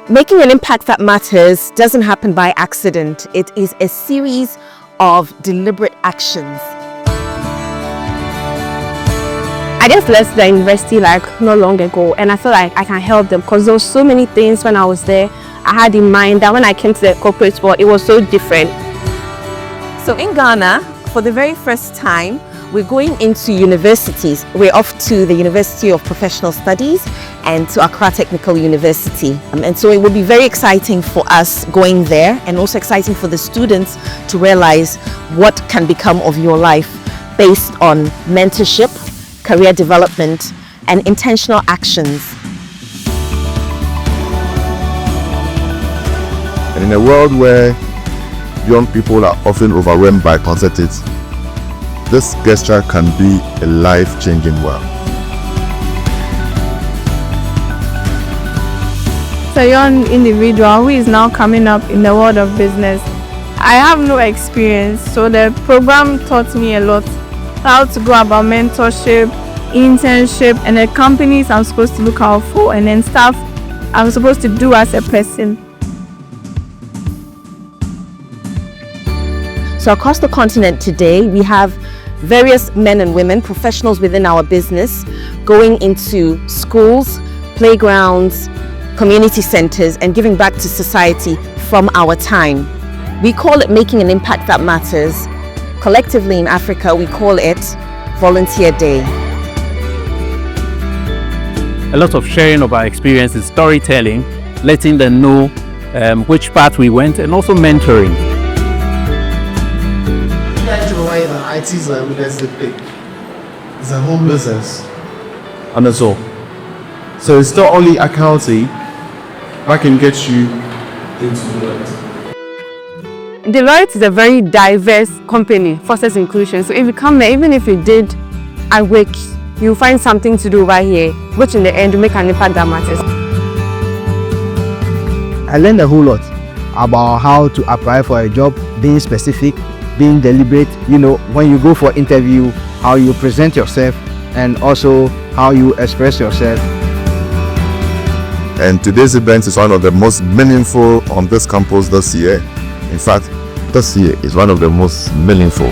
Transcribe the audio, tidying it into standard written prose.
Making an impact that matters doesn't happen by accident. It is a series of deliberate actions. I just left the university not long ago, and I feel like I can help them because there were so many things when I was there I had in mind that when I came to the corporate world, it was so different. So in Ghana, for the very first time, we're going into universities. We're off to the University of Professional Studies and to Accra Technical University. And so it will be very exciting for us going there, and also exciting for the students to realize what can become of your life based on mentorship, career development, and intentional actions. And in a world where young people are often overwhelmed by concepts, this gesture can be a life-changing one. It's a young individual who is now coming up in the world of business. I have no experience, so the program taught me a lot. How to go about mentorship, internship, and the companies I'm supposed to look out for, and then stuff I'm supposed to do as a person. So across the continent today, we have various men and women, professionals within our business, going into schools, playgrounds, community centers, and giving back to society from our time. We call it making an impact that matters. Collectively in Africa, we call it Volunteer Day. A lot of sharing of our experiences, storytelling, letting them know which path we went, and also mentoring. IT is it's a whole business. And that's all. So it's not only accounting that can get you into Deloitte. Deloitte is a very diverse company, fosters inclusion. So if you come there, even if you did a week, you'll find something to do over here, which in the end will make an impact that matters. I learned a whole lot about how to apply for a job, being specific, being deliberate, when you go for interview, how you present yourself, and also how you express yourself. And today's event is one of the most meaningful on this campus this year. In fact, this year is one of the most meaningful.